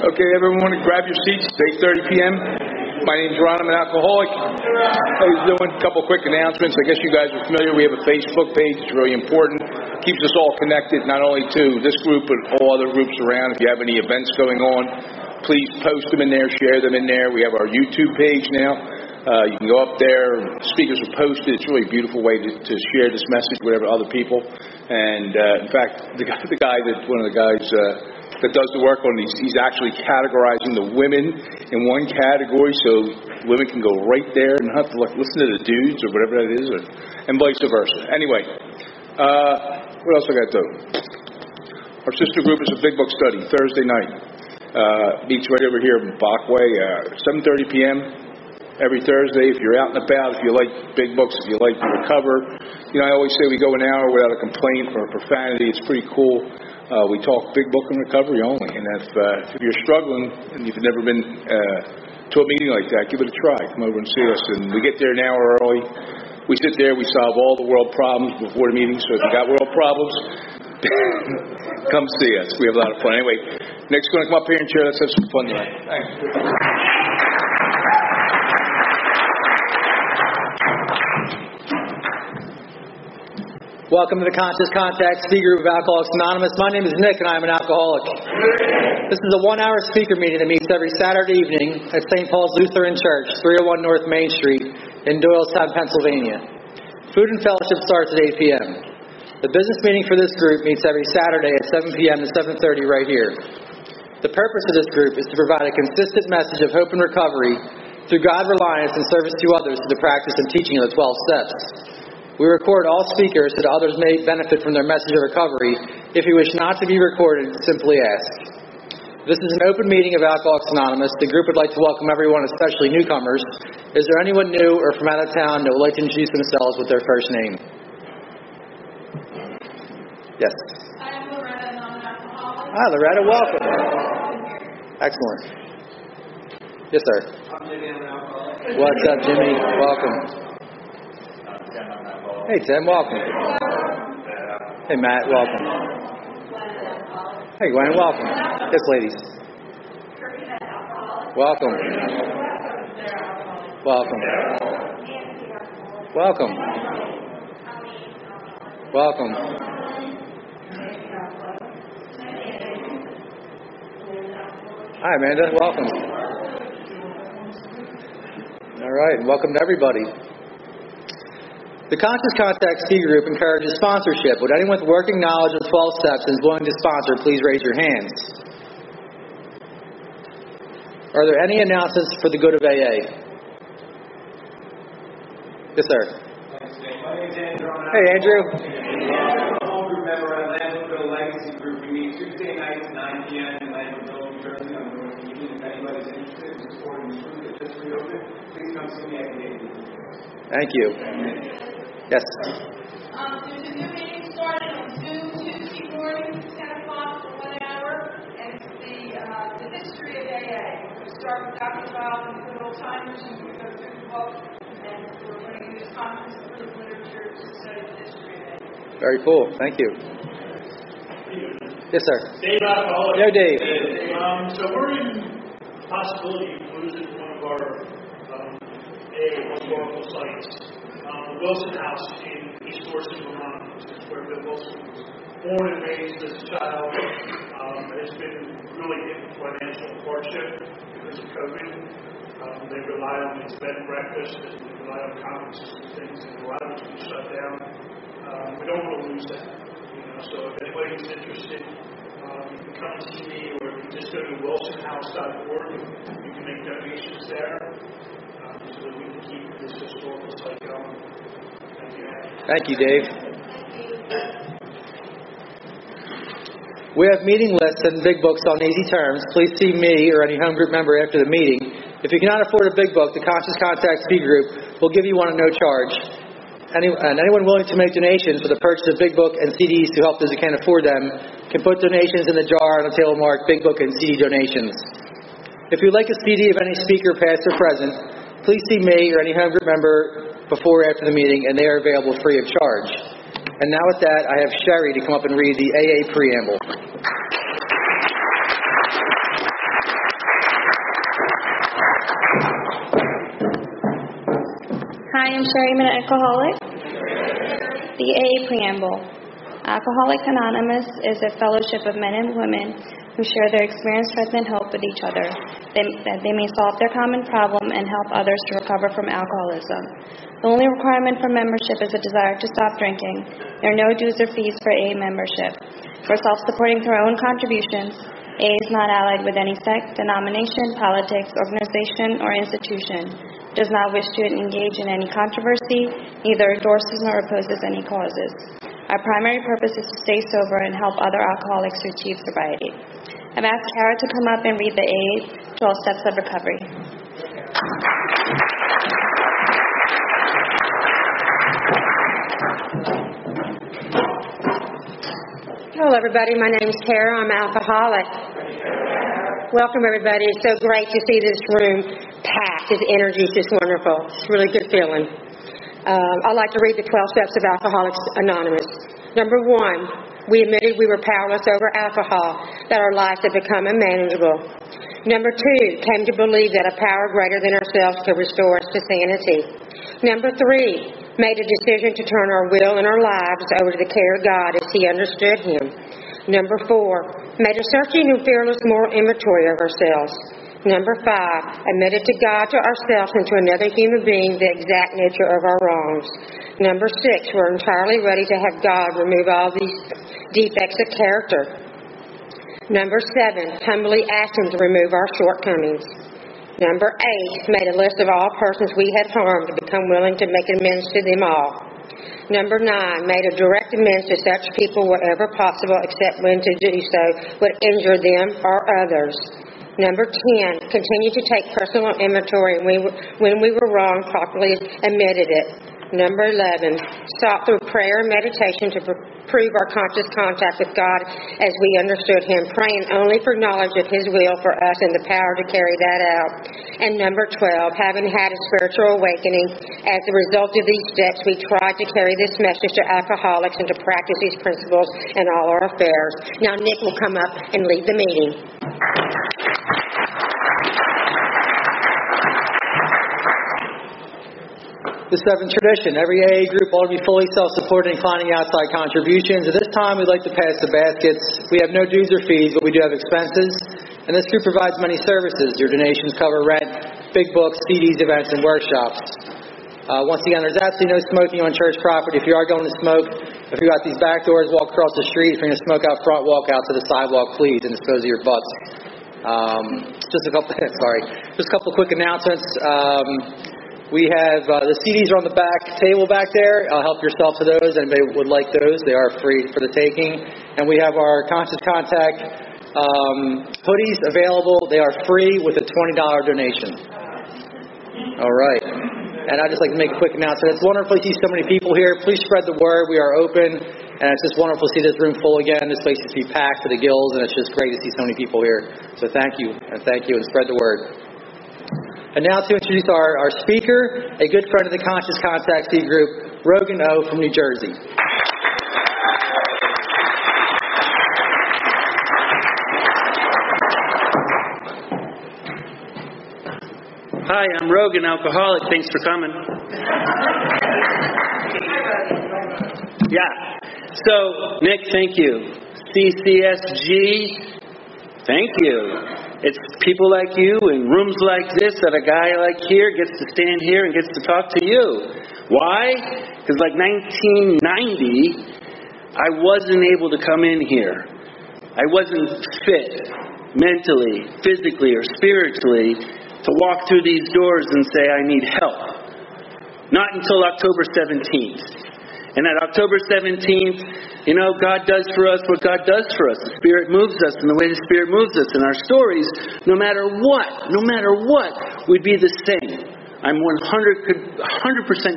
Okay, everyone, grab your seats. It's 8:30 p.m. My name's Ron. I'm an alcoholic. I was doing a couple quick announcements. I guess you guys are familiar. We have a Facebook page. It's really important. Keeps us all connected, not only to this group, but all other groups around. If you have any events going on, please post them in there, share them in there. We have our YouTube page now. You can go up there. Speakers are posted. It's really a beautiful way to share this message with other people. And in fact, one of the guys that does the work on these, he's actually categorizing the women in one category, so women can go right there and not have to listen to the dudes or whatever that is, and vice versa. Anyway, what else I got to do? Our sister group is a big book study Thursday night. Meets right over here in Bachway, 7:30 p.m. every Thursday. If you're out and about, if you like big books, if you like to recover, I always say we go an hour without a complaint or a profanity. It's pretty cool. We talk big book and recovery only. And if you're struggling and you've never been to a meeting like that, give it a try. Come over and see us. And we get there an hour early. We sit there. We solve all the world problems before the meeting. So if you got world problems, come see us. We have a lot of fun. Anyway, Nick's going to come up here and share. Let's have some fun tonight. Thanks. Welcome to the Conscious Contact Speaker Group of Alcoholics Anonymous. My name is Nick, and I'm an alcoholic. This is a one-hour speaker meeting that meets every Saturday evening at St. Paul's Lutheran Church, 301 North Main Street in Doylestown, Pennsylvania. Food and fellowship starts at 8 p.m. The business meeting for this group meets every Saturday at 7 p.m. to 7:30 right here. The purpose of this group is to provide a consistent message of hope and recovery through God reliance and service to others through the practice and teaching of the 12 steps. We record all speakers so that others may benefit from their message of recovery. If you wish not to be recorded, simply ask. This is an open meeting of Alcoholics Anonymous. The group would like to welcome everyone, especially newcomers. Is there anyone new or from out of town that would like to introduce themselves with their first name? Yes. I am Loretta, and I'm an alcoholic. Ah, Loretta, welcome. Excellent. Yes, sir. I'm Jimmy, I'm an alcoholic. What's up, Jimmy? Welcome. Hey, Tim, welcome. Hey, Matt, welcome. Hey, Gwen, welcome. Yes, ladies. Welcome. Welcome. Welcome. Welcome. Hi, Amanda, welcome. All right, and welcome to everybody. The Conscious Contact Speaker Group encourages sponsorship. Would anyone with working knowledge of 12 steps and is willing to sponsor, please raise your hands. Are there any announcements for the good of AA? Yes, sir. Thanks, Nick. My name's Andrew. Hey, Andrew. I'm a home group member at Landville Legacy Group. We meet Tuesday nights, 9 p.m. in Landville, New Jersey. I'm going to meet if anybody's interested in supporting this group that just reopened. Please come see me at the gate. Thank you. Yes. There's a new meeting starting on Zoom Tuesday morning, 10 o'clock for 1 hour, and it's the history of AA. We're going to start with Dr. Bob and the good old timers, and we're going to go through the book, and we're going to use conference-approved literature to study the history of AA. Very cool. Thank you. Yes, sir. Dave Alcoholic. No, Dave. So we're in possibility of losing one of our AA historical sites. The Wilson House in East Dorset, Vermont, which is where Bill Wilson was born and raised as a child, has been really in financial hardship because of COVID. They rely on its bed and breakfast, and they rely on conferences and things, and a lot of it's been shut down. We don't want to lose that. So if anybody's interested, you can come and see me, or you can just go to wilsonhouse.org. You can make donations there. So that we can keep this historical site going. Thank you, Dave. We have meeting lists and big books on easy terms. Please see me or any home group member after the meeting. If you cannot afford a big book, the Conscious Contact Speaker Group will give you one at no charge. Anyone willing to make donations for the purchase of big book and CDs to help those who can't afford them can put donations in the jar on a table marked Big Book and CD Donations. If you'd like a CD of any speaker, past or present, please see me or any home group member before or after the meeting, and they are available free of charge. And now with that, I have Sherry to come up and read the AA preamble. Hi, I'm Sherry, I'm an alcoholic. The AA Preamble. Alcoholics Anonymous is a fellowship of men and women who share their experience, strength, and hope with each other, that they may solve their common problem and help others to recover from alcoholism. The only requirement for membership is a desire to stop drinking. There are no dues or fees for AA membership. For self-supporting through our own contributions, AA is not allied with any sect, denomination, politics, organization, or institution. It does not wish to engage in any controversy, neither endorses nor opposes any causes. Our primary purpose is to stay sober and help other alcoholics to achieve sobriety. I've asked Kara to come up and read the AA 12 Steps of Recovery. Hello, everybody. My name is Kara. I'm an alcoholic. Welcome, everybody. It's so great to see this room packed. His energy is just wonderful. It's a really good feeling. I'd like to read the 12 Steps of Alcoholics Anonymous. Number 1, we admitted we were powerless over alcohol, that our lives had become unmanageable. Number 2, came to believe that a power greater than ourselves could restore us to sanity. Number 3, made a decision to turn our will and our lives over to the care of God as He understood Him. Number 4, made a searching and fearless moral inventory of ourselves. Number 5, admitted to God, to ourselves, and to another human being the exact nature of our wrongs. Number 6, we're entirely ready to have God remove all these defects of character. Number 7, humbly asked Him to remove our shortcomings. Number 8, made a list of all persons we had harmed and become willing to make amends to them all. Number 9, made a direct amends to such people wherever possible, except when to do so would injure them or others. Number 10, continued to take personal inventory when we were wrong, properly admitted it. Number 11, sought through prayer and meditation to prove our conscious contact with God as we understood Him, praying only for knowledge of His will for us and the power to carry that out. And number 12, having had a spiritual awakening, as a result of these steps, we tried to carry this message to alcoholics and to practice these principles in all our affairs. Now Nick will come up and lead the meeting. The seventh tradition. Every AA group ought to be fully self-supporting, declining outside contributions. At this time, we'd like to pass the baskets. We have no dues or fees, but we do have expenses. And this group provides many services. Your donations cover rent, big books, CDs, events, and workshops. Once again, there's absolutely no smoking on church property. If you are going to smoke, if you're at these back doors, walk across the street. If you're going to smoke out front, walk out to the sidewalk, please, and dispose of your butts. Just a couple quick announcements. We have the CDs are on the back table back there. Help yourself to those. Anybody would like those, they are free for the taking. And we have our Conscious Contact hoodies available. They are free with a $20 donation. All right. And I'd just like to make a quick announcement. It's wonderful to see so many people here. Please spread the word. We are open. And it's just wonderful to see this room full again. This place is to be packed to the gills. And it's just great to see so many people here. So thank you. And spread the word. And now to introduce our speaker, a good friend of the Conscious Contact C group, Rogan O from New Jersey. Hi, I'm Rogan, alcoholic. Thanks for coming. Yeah. So, Nick, thank you. CCSG, thank you. It's people like you in rooms like this that a guy like here gets to stand here and gets to talk to you. Why? Because like 1990, I wasn't able to come in here. I wasn't fit mentally, physically, or spiritually to walk through these doors and say I need help. Not until October 17th. And at October 17th, God does for us what God does for us. The Spirit moves us in the way the Spirit moves us. And our stories, no matter what, would be the same. I'm 100%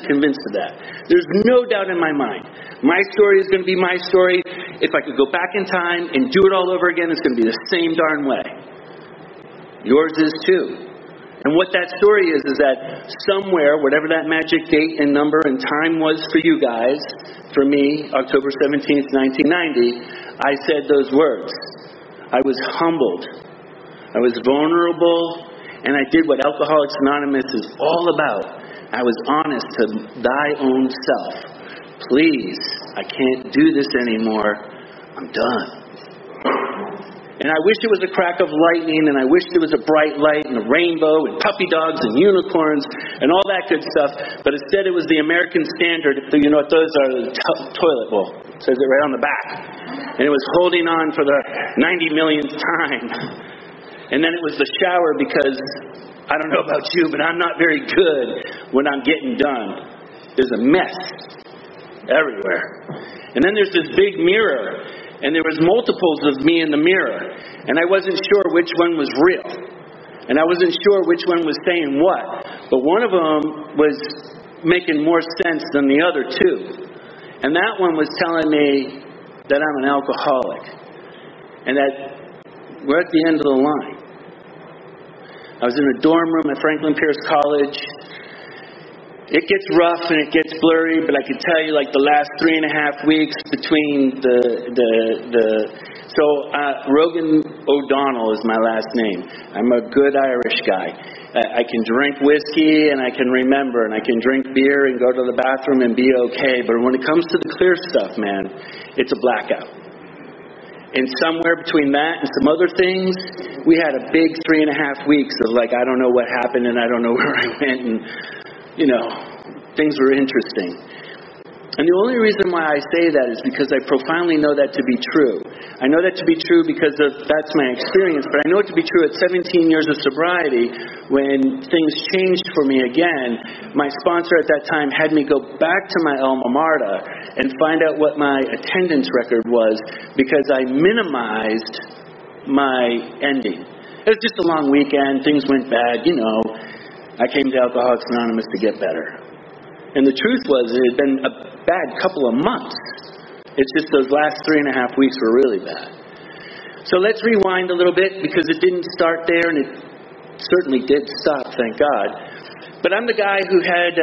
convinced of that. There's no doubt in my mind. My story is going to be my story. If I could go back in time and do it all over again, it's going to be the same darn way. Yours is too. And what that story is that somewhere, whatever that magic date and number and time was for you guys, for me, October 17th, 1990, I said those words. I was humbled. I was vulnerable. And I did what Alcoholics Anonymous is all about. I was honest to thy own self. Please, I can't do this anymore. I'm done. And I wish it was a crack of lightning, and I wish there was a bright light and a rainbow and puppy dogs and unicorns and all that good stuff. But instead it was the American Standard. You know what those are? The toilet bowl. It says it right on the back. And it was holding on for the 90 millionth time. And then it was the shower because, I don't know about you, but I'm not very good when I'm getting done. There's a mess everywhere. And then there's this big mirror. And there was multiples of me in the mirror. And I wasn't sure which one was real. And I wasn't sure which one was saying what. But one of them was making more sense than the other two. And that one was telling me that I'm an alcoholic. And that we're at the end of the line. I was in a dorm room at Franklin Pierce College. It gets rough and it gets blurry, but I can tell you, like, the last 3.5 weeks between Rogan O'Donnell is my last name. I'm a good Irish guy. I can drink whiskey and I can remember, and I can drink beer and go to the bathroom and be okay. But when it comes to the clear stuff, man, it's a blackout. And somewhere between that and some other things, we had a big 3.5 weeks of, like, I don't know what happened and I don't know where I went, and things were interesting. And the only reason why I say that is because I profoundly know that to be true. I know that to be true because that's my experience, but I know it to be true at 17 years of sobriety. When things changed for me again, my sponsor at that time had me go back to my alma mater and find out what my attendance record was, because I minimized my ending. It was just a long weekend, things went bad, I came to Alcoholics Anonymous to get better. And the truth was, it had been a bad couple of months. It's just those last 3.5 weeks were really bad. So let's rewind a little bit, because it didn't start there, and it certainly did stop, thank God. But I'm the guy who had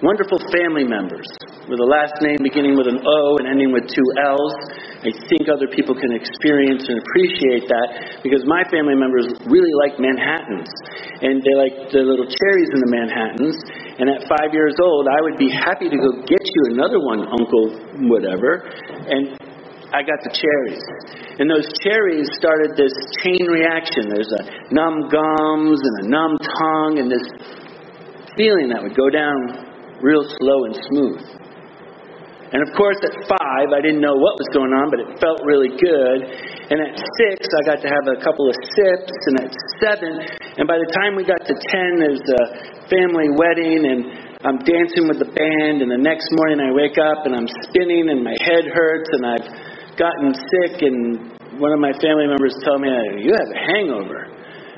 wonderful family members with a last name beginning with an O and ending with 2 L's. I think other people can experience and appreciate that, because my family members really like Manhattans. And they like the little cherries in the Manhattans. And at 5 years old, I would be happy to go get you another one, Uncle whatever. And I got the cherries. And those cherries started this chain reaction. There's a numb gums and a numb tongue and this feeling that would go down real slow and smooth. And of course, at 5, I didn't know what was going on, but it felt really good. And at 6, I got to have a couple of sips. And at 7, and by the time we got to 10, there's a family wedding, and I'm dancing with the band. And the next morning, I wake up, and I'm spinning, and my head hurts, and I've gotten sick. And one of my family members told me, "You have a hangover."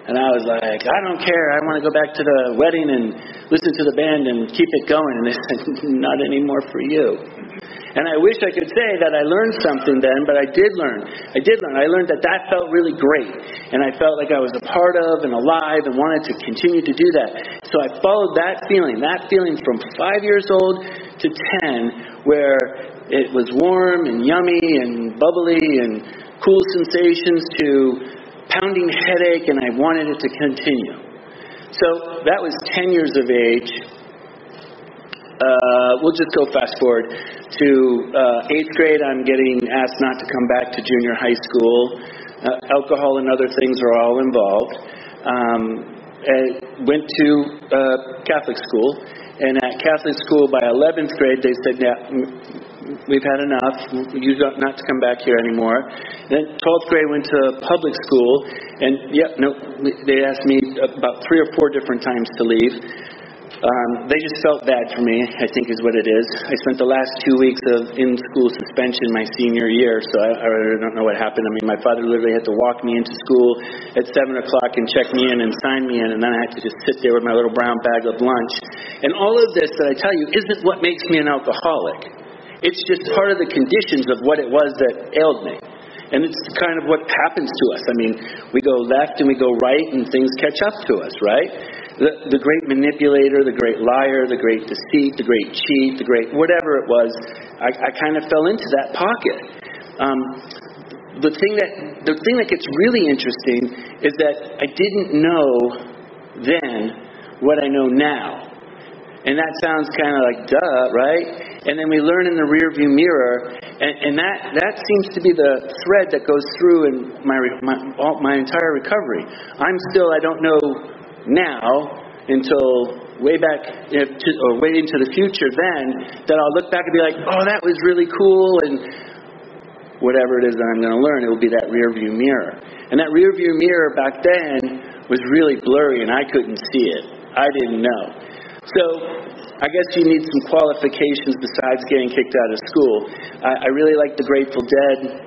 And I was like, "I don't care. I want to go back to the wedding and listen to the band and keep it going." And they said, "Not anymore for you." And I wish I could say that I learned something then, but I did learn. I learned that felt really great. And I felt like I was a part of and alive and wanted to continue to do that. So I followed that feeling from 5 years old to 10, where it was warm and yummy and bubbly and cool sensations, to pounding headache, and I wanted it to continue. So that was 10 years of age. We'll just go fast forward to 8th grade. I'm getting asked not to come back to junior high school. Alcohol and other things are all involved. Went to Catholic school, and at Catholic school by 11th grade they said, "Yeah, we've had enough. You don't not to come back here anymore." Then 12th grade went to public school, and they asked me about 3 or 4 different times to leave. They just felt bad for me, I think is what it is. I spent the last 2 weeks of in-school suspension my senior year, so I don't know what happened. I mean, my father literally had to walk me into school at 7 o'clock and check me in and sign me in, and then I had to just sit there with my little brown bag of lunch. And all of this that I tell you isn't what makes me an alcoholic. It's just part of the conditions of what it was that ailed me. And it's kind of what happens to us. I mean, we go left and we go right, and things catch up to us, right? The great manipulator, the great liar, the great deceit, the great cheat, the great whatever it was, I kind of fell into that pocket. the thing that gets really interesting is that I didn't know then what I know now. And that sounds kind of like duh, right? And then we learn in the rearview mirror, and that seems to be the thread that goes through in my entire recovery. I don't know now until way back or way into the future then that I'll look back and be like, oh, that was really cool, and whatever it is that I'm going to learn, it will be that rearview mirror. And that rearview mirror back then was really blurry, and I couldn't see it. I didn't know. So I guess you need some qualifications besides getting kicked out of school. I really like the Grateful Dead,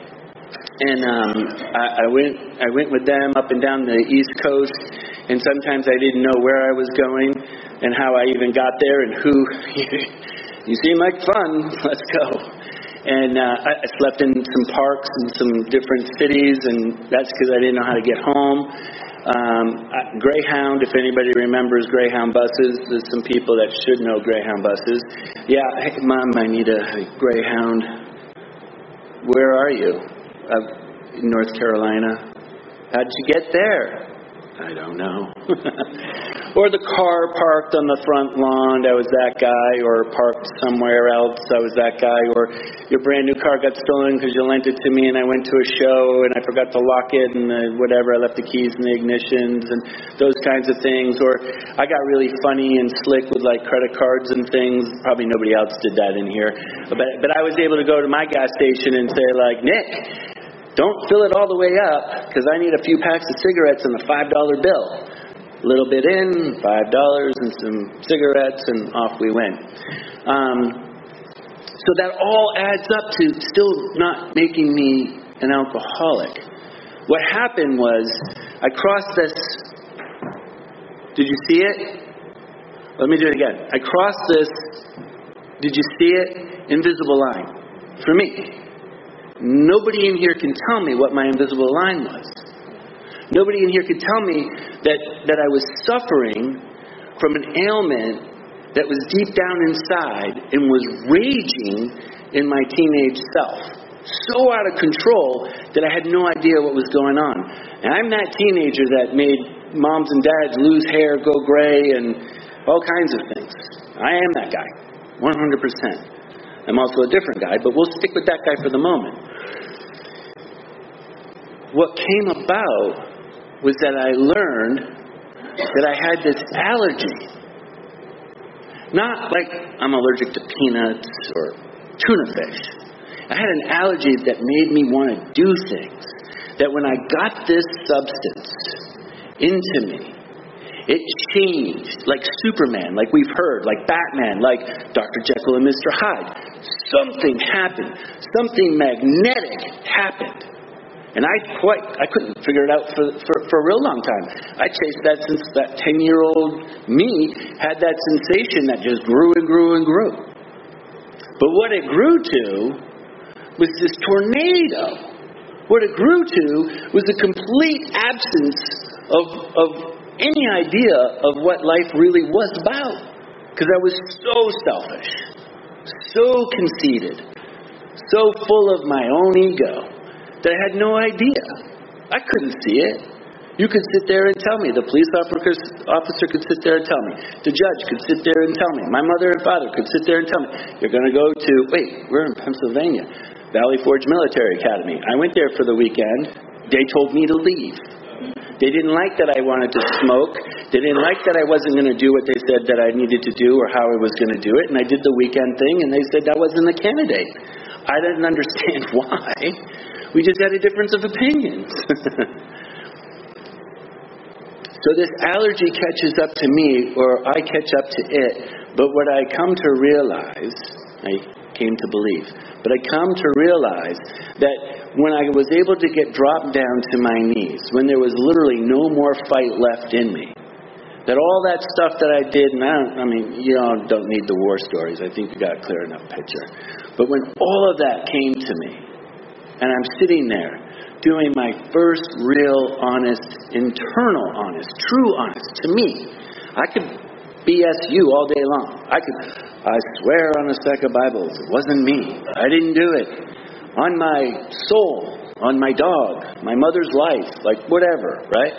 and I went with them up and down the East Coast, and sometimes I didn't know where I was going and how I even got there and who. You seem like fun. Let's go. And I slept in some parks in some different cities, and that's because I didn't know how to get home. Greyhound, if anybody remembers Greyhound buses, there's some people that should know Greyhound buses. Yeah, hey, Mom, I need a Greyhound. Where are you? In North Carolina. How'd you get there? I don't know. Or the car parked on the front lawn, I was that guy. Or parked somewhere else, I was that guy. Or your brand new car got stolen because you lent it to me and I went to a show and I forgot to lock it and whatever, I left the keys in the ignitions and those kinds of things. Or I got really funny and slick with like credit cards and things. Probably nobody else did that in here. But I was able to go to my gas station and say like, Nick, don't fill it all the way up because I need a few packs of cigarettes and a $5 bill. A little bit in, $5 and some cigarettes, and off we went. So that all adds up to still not making me an alcoholic. What happened was I crossed this. Did you see it? Let me do it again. I crossed this. Did you see it? Invisible line. For me. Nobody in here can tell me what my invisible line was. Nobody in here could tell me that I was suffering from an ailment that was deep down inside and was raging in my teenage self. So out of control that I had no idea what was going on. And I'm that teenager that made moms and dads lose hair, go gray, and all kinds of things. I am that guy, 100%. I'm also a different guy, but we'll stick with that guy for the moment. What came about was that I learned that I had this allergy. Not like I'm allergic to peanuts or tuna fish. I had an allergy that made me want to do things. That when I got this substance into me, it changed, like Superman, like we've heard, like Batman, like Dr. Jekyll and Mr. Hyde. Something happened. Something magnetic happened. And I couldn't figure it out for a real long time. I chased that since that 10-year-old me had that sensation that just grew and grew and grew. But what it grew to was this tornado. What it grew to was a complete absence of any idea of what life really was about. Because I was so selfish, so conceited, so full of my own ego that I had no idea. I couldn't see it. You could sit there and tell me. The police officer could sit there and tell me. The judge could sit there and tell me. My mother and father could sit there and tell me. You're going to go to, we're in Pennsylvania, Valley Forge Military Academy. I went there for the weekend. They told me to leave. They didn't like that I wanted to smoke. They didn't like that I wasn't going to do what they said that I needed to do or how I was going to do it. And I did the weekend thing, and they said I wasn't the candidate. I didn't understand why. We just had a difference of opinions. So this allergy catches up to me, or I catch up to it. But what I come to realize, I came to believe, but I come to realize that when I was able to get dropped down to my knees, when there was literally no more fight left in me, that all that stuff that I did, and you all don't need the war stories. I think you got a clear enough picture. But when all of that came to me, and I'm sitting there doing my first real honest, internal honest, true honest to me, I could BS you all day long. I swear on a stack of Bibles, it wasn't me. I didn't do it. On my soul, on my dog, my mother's life, like whatever, right?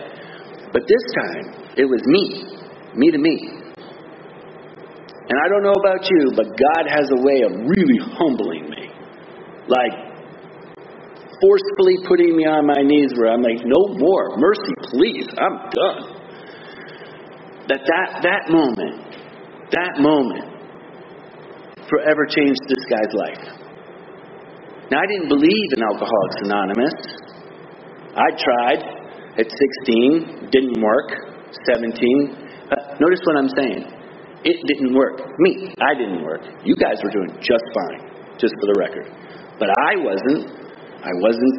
But this time, it was me to me. And I don't know about you, but God has a way of really humbling me. Like, forcefully putting me on my knees where I'm like, no more, mercy, please, I'm done. That moment forever changed this guy's life. Now, I didn't believe in Alcoholics Anonymous. I tried at 16, didn't work. 17. Notice what I'm saying. It didn't work. I didn't work. You guys were doing just fine, just for the record. But I wasn't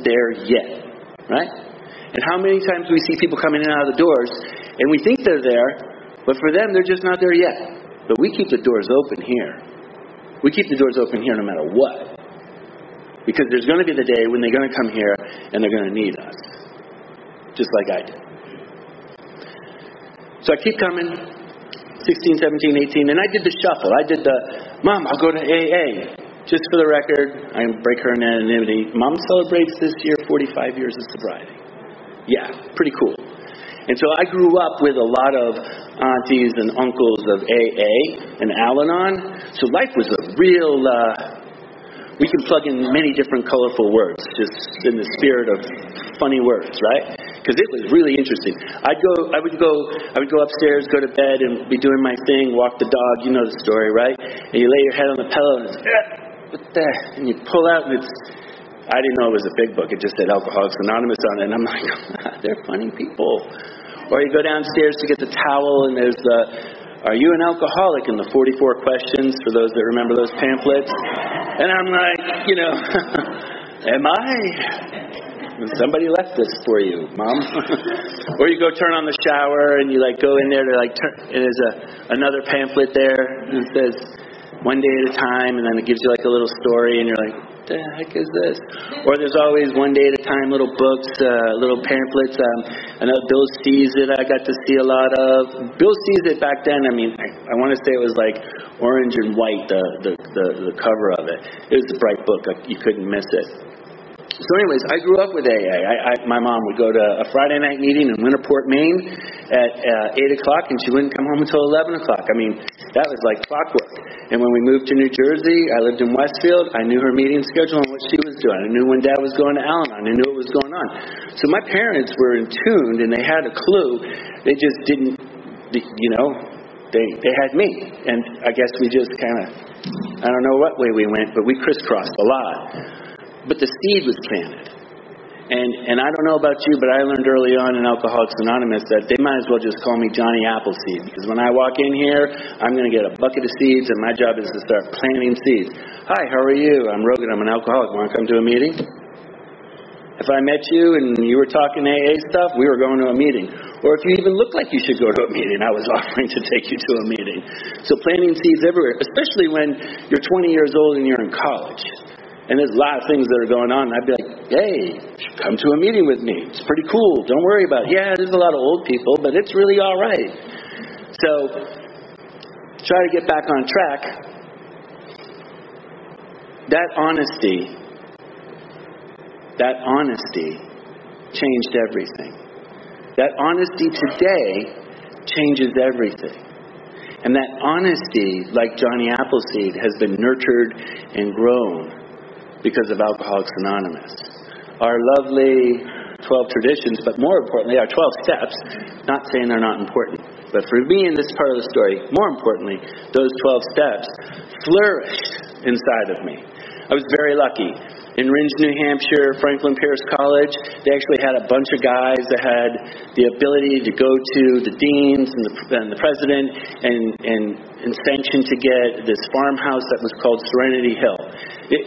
there yet, right? And how many times we see people coming in and out of the doors, and we think they're there, but for them, they're just not there yet. But we keep the doors open here. We keep the doors open here no matter what. Because there's going to be the day when they're going to come here, and they're going to need us. Just like I did. So I keep coming, 16, 17, 18, and I did the shuffle. I did the, Mom, I'll go to AA. Just for the record, I break her anonymity. Mom celebrates this year 45 years of sobriety. Yeah, pretty cool. And so I grew up with a lot of aunties and uncles of AA and Al-Anon. So life was a real, we can plug in many different colorful words, just in the spirit of funny words, right? Because it was really interesting. I would go upstairs, go to bed, and be doing my thing, walk the dog. You know the story, right? And you lay your head on the pillow, and it's, what the? And you pull out, and it's. I didn't know it was a big book. It just said Alcoholics Anonymous on it, and I'm like, they're funny people. Or you go downstairs to get the towel, and there's the, are you an alcoholic? And the 44 questions for those that remember those pamphlets. And I'm like, am I? Somebody left this for you, Mom. Or you go turn on the shower and you go in there to turn, and there's another pamphlet there and it says one day at a time, and then it gives you a little story, and you're like, what the heck is this? Or there's always one day at a time little books, little pamphlets. I know Bill sees it. I got to see a lot of. Bill sees it back then. I mean, I want to say it was orange and white, the cover of it. It was a bright book. You couldn't miss it. So anyways, I grew up with AA. My mom would go to a Friday night meeting in Winterport, Maine at 8 o'clock, and she wouldn't come home until 11 o'clock. I mean, that was like clockwork. And when we moved to New Jersey, I lived in Westfield, I knew her meeting schedule and what she was doing. I knew when Dad was going to Al-Anon. I knew what was going on. So my parents were in tune, and they had a clue. They just didn't, they had me. And I guess we just I don't know what way we went, but we crisscrossed a lot. But the seed was planted. And I don't know about you, but I learned early on in Alcoholics Anonymous that they might as well just call me Johnny Appleseed. Because when I walk in here, I'm going to get a bucket of seeds, and my job is to start planting seeds. Hi, how are you? I'm Rogan. I'm an alcoholic. Want to come to a meeting? If I met you and you were talking AA stuff, we were going to a meeting. Or if you even looked like you should go to a meeting, I was offering to take you to a meeting. So planting seeds everywhere, especially when you're 20 years old and you're in college. And there's a lot of things that are going on. And I'd be like, hey, come to a meeting with me. It's pretty cool. Don't worry about it. Yeah, there's a lot of old people, but it's really all right. So, try to get back on track. That honesty changed everything. That honesty today changes everything. And that honesty, like Johnny Appleseed, has been nurtured and grown because of Alcoholics Anonymous. Our lovely 12 traditions, but more importantly, our 12 steps, not saying they're not important, but for me in this part of the story, more importantly, those 12 steps flourished inside of me. I was very lucky. In Ringe, New Hampshire, Franklin Pierce College, they actually had a bunch of guys that had the ability to go to the deans and the president and sanction to get this farmhouse that was called Serenity Hill.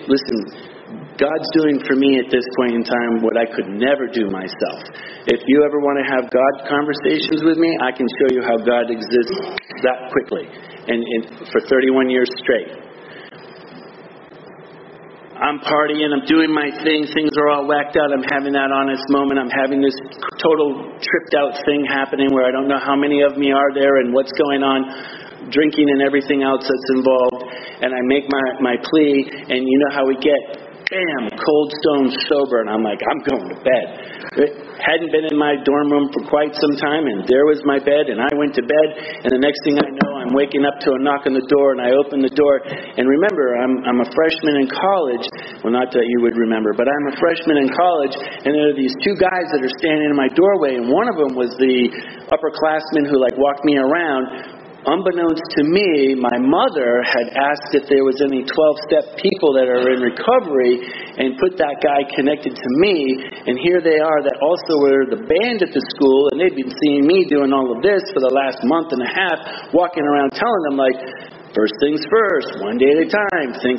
Listen, God's doing for me at this point in time what I could never do myself. If you ever want to have God conversations with me, I can show you how God exists that quickly and for 31 years straight. I'm partying, I'm doing my thing, things are all whacked out, I'm having that honest moment, I'm having this total tripped out thing happening where I don't know how many of me are there and what's going on, drinking and everything else that's involved, and I make my plea, and you know how we get, bam, cold stone sober, and I'm like, I'm going to bed. Hadn't been in my dorm room for quite some time, and there was my bed, and I went to bed, and the next thing I know, I'm waking up to a knock on the door, and I open the door, and remember, I'm a freshman in college. Well, not that you would remember, but I'm a freshman in college, and there are these two guys that are standing in my doorway, and one of them was the upperclassman who walked me around. Unbeknownst to me, my mother had asked if there was any 12-step people that are in recovery and put that guy connected to me. And here they are that also were the band at the school, and they'd been seeing me doing all of this for the last month and a half, walking around telling them, first things first, one day at a time, think,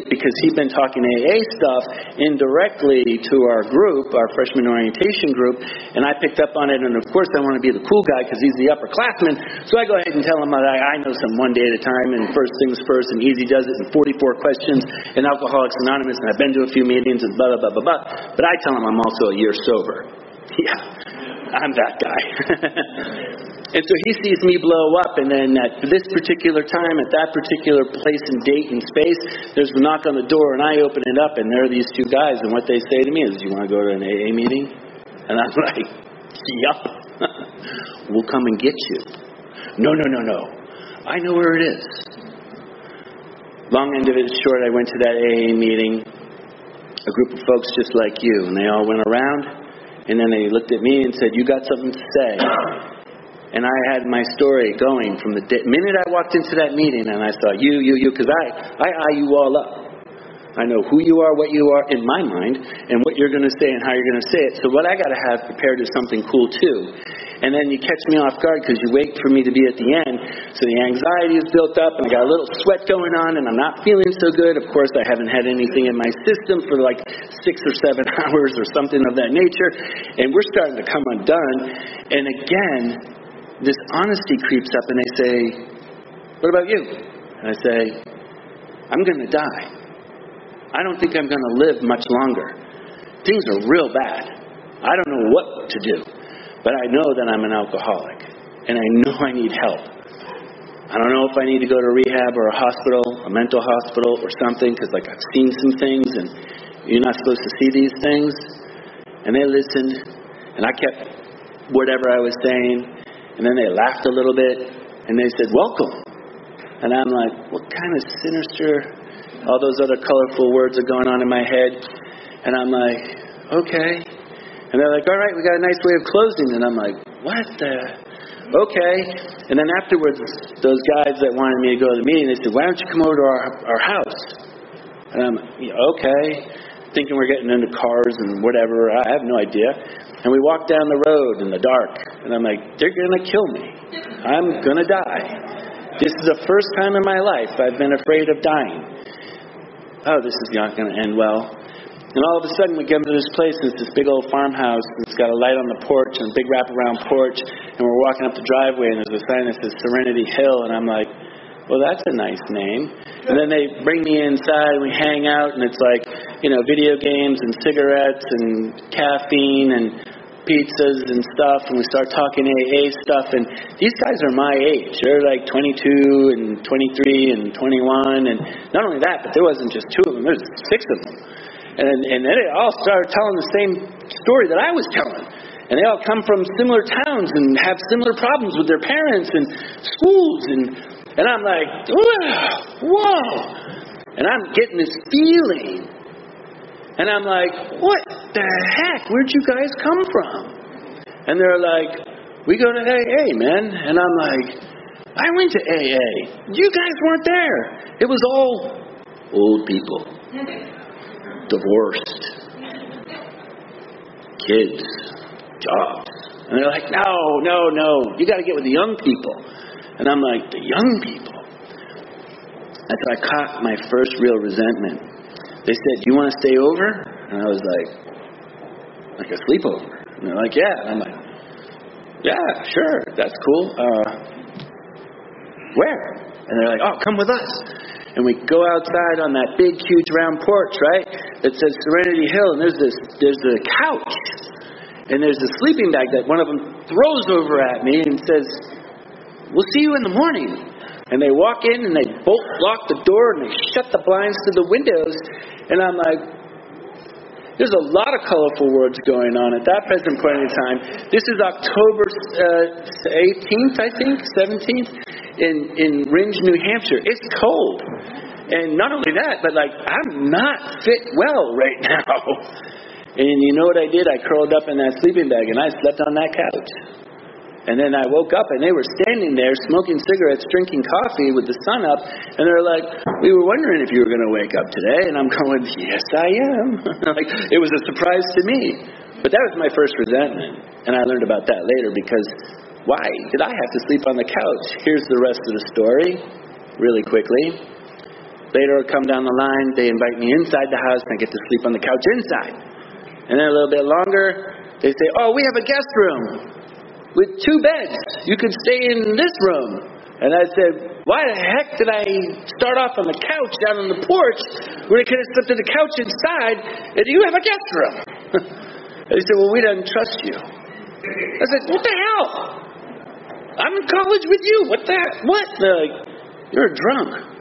because he'd been talking AA stuff indirectly to our group, our freshman orientation group, and I picked up on it, and of course I want to be the cool guy because he's the upperclassman, so I go ahead and tell him that I know some one day at a time, and first things first, and easy does it, and 44 questions, and Alcoholics Anonymous, and I've been to a few meetings, and blah, blah, blah, blah, blah, but I tell him I'm also a year sober. Yeah, I'm that guy. And so he sees me blow up, and then at this particular time, at that particular place and date and space, there's a knock on the door, and I open it up, and there are these two guys, and what they say to me is, "You want to go to an AA meeting?" And I'm like, "Yup, we'll come and get you." No. I know where it is. Long end of it short, I went to that AA meeting, a group of folks just like you, and they all went around, and then they looked at me and said, "You got something to say?" And I had my story going from the minute I walked into that meeting, and I saw you, because I eye you all up. I know who you are, what you are, in my mind, and what you're going to say and how you're going to say it. So what I got to have prepared is something cool, too. And then you catch me off guard because you wait for me to be at the end. So the anxiety is built up, and I got a little sweat going on, and I'm not feeling so good. Of course, I haven't had anything in my system for 6 or 7 hours or something of that nature. And we're starting to come undone. And again, this honesty creeps up, and they say, "What about you?" And I say, "I'm going to die. I don't think I'm going to live much longer. Things are real bad. I don't know what to do, but I know that I'm an alcoholic, and I know I need help. I don't know if I need to go to rehab or a hospital, a mental hospital or something, because I've seen some things, and you're not supposed to see these things." And they listened, and I kept whatever I was saying. And then they laughed a little bit, and they said, "Welcome." And I'm like, what kind of sinister, all those other colorful words are going on in my head. And I'm like, okay. And they're like, "All right, we got a nice way of closing." And I'm like, what the? Okay. And then afterwards, those guys that wanted me to go to the meeting, they said, "Why don't you come over to our house?" And I'm like, okay. Thinking we're getting into cars and whatever. I have no idea. And we walk down the road in the dark, and I'm like, they're going to kill me. I'm going to die. This is the first time in my life I've been afraid of dying. Oh, this is not going to end well. And all of a sudden we get to this place, and it's this big old farmhouse, and it's got a light on the porch and a big wraparound porch, and we're walking up the driveway, and there's a sign that says Serenity Hill, and I'm like, well, that's a nice name. And then they bring me inside, and we hang out, and it's video games and cigarettes and caffeine and pizzas and stuff, and we start talking AA stuff, and these guys are my age. They're 22 and 23 and 21, and not only that, but there wasn't just 2 of them, there's 6 of them. And then they all started telling the same story that I was telling. And they all come from similar towns and have similar problems with their parents and schools, and I'm like, whoa! And I'm getting this feeling. And I'm like, what the heck? Where'd you guys come from? And they're like, we go to AA, man. And I'm like, I went to AA. You guys weren't there. It was all old people. Divorced. Kids. Jobs. And they're like, no. You got to get with the young people. And I'm like, the young people? That's when I caught my first real resentment. They said, "You want to stay over?" And I was like a sleepover. And they're like, "Yeah." And I'm like, "Yeah, sure, that's cool. Where?" And they're like, "Oh, come with us." And we go outside on that big, huge round porch, right? That says Serenity Hill, and there's a couch. And there's a sleeping bag that one of them throws over at me and says, "We'll see you in the morning." And they walk in, and they both lock the door, and they shut the blinds to the windows. And I'm like, There's a lot of colorful words going on at that present point in time. This is October 18th, I think, 17th, in Ringe, New Hampshire. It's cold. And not only that, but like, I'm not fit well right now. And you know what I did? I curled up in that sleeping bag and I slept on that couch. And then I woke up and they were standing there smoking cigarettes, drinking coffee with the sun up. And they're like, we were wondering if you were going to wake up today. And I'm going, yes, I am. Like, it was a surprise to me. But that was my first resentment. And I learned about that later because why did I have to sleep on the couch? Here's the rest of the story really quickly. Later, I come down the line. They invite me inside the house and I get to sleep on the couch inside. And then a little bit longer, they say, oh, we have a guest room with 2 beds. You could stay in this room. And I said, why the heck did I start off on the couch down on the porch where I could have slept on the couch inside and you have a guest room? And they said, well, we don't trust you. I said, what the hell? I'm in college with you. What the heck? What? They're like, you're a drunk.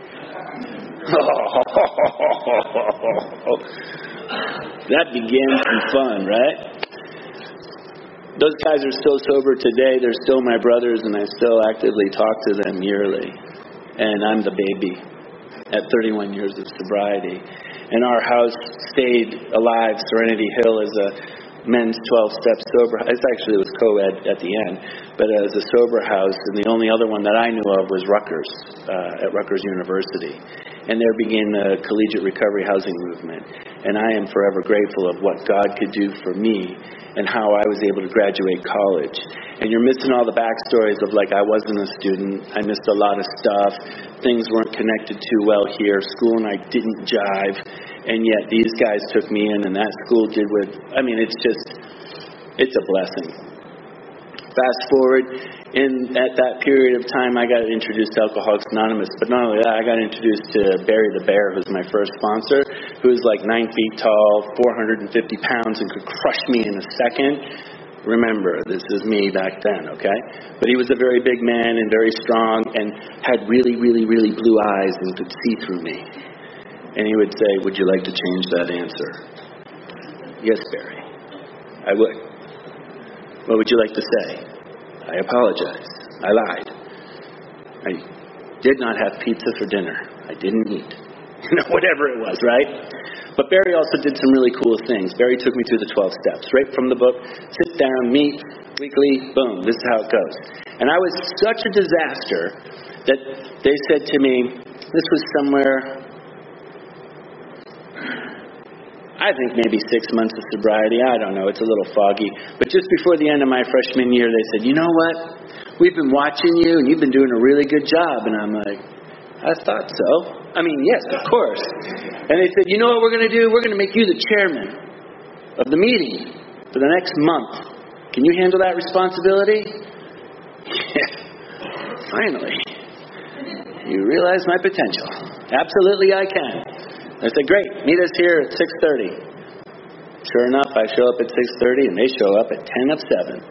That began some fun, right? Those guys are still sober today. They're still my brothers, and I still actively talk to them yearly. And I'm the baby at 31 years of sobriety. And our house stayed alive. Serenity Hill is a men's 12-step sober. It was co-ed at the end, but as a sober house. And the only other one that I knew of was Rutgers, at Rutgers University. And there began the collegiate recovery housing movement. And I am forever grateful of what God could do for me and how I was able to graduate college. And you're missing all the backstories of, like, I wasn't a student. I missed a lot of stuff. Things weren't connected too well here. School and I didn't jive. And yet these guys took me in, and that school did with, it's a blessing. Fast forward, at that period of time, I got introduced to Alcoholics Anonymous. But not only that, I got introduced to Barry the Bear, who's my first sponsor, who was like 9 feet tall, 450 pounds, and could crush me in a second. Remember, this is me back then, okay? But he was a very big man and very strong and had really, really, really blue eyes and could see through me. And he would say, would you like to change that answer? Yes, Barry, I would. What would you like to say? I apologize. I lied. I did not have pizza for dinner. I didn't eat. Whatever it was, right? But Barry also did some really cool things. Barry took me through the 12 steps, right from the book. Sit down, meet, weekly, boom. This is how it goes. And I was such a disaster that they said to me, this was somewhere, I think maybe 6 months of sobriety. I don't know. It's a little foggy. But just before the end of my freshman year, they said, you know what? We've been watching you, and you've been doing a really good job. And I'm like, I thought so. Yes, of course. And they said, you know what we're going to do? We're going to make you the chairman of the meeting for the next month. Can you handle that responsibility? Yeah. Finally. You realize my potential. Absolutely I can. I said, great, meet us here at 6:30. Sure enough, I show up at 6:30 and they show up at 10 of 7.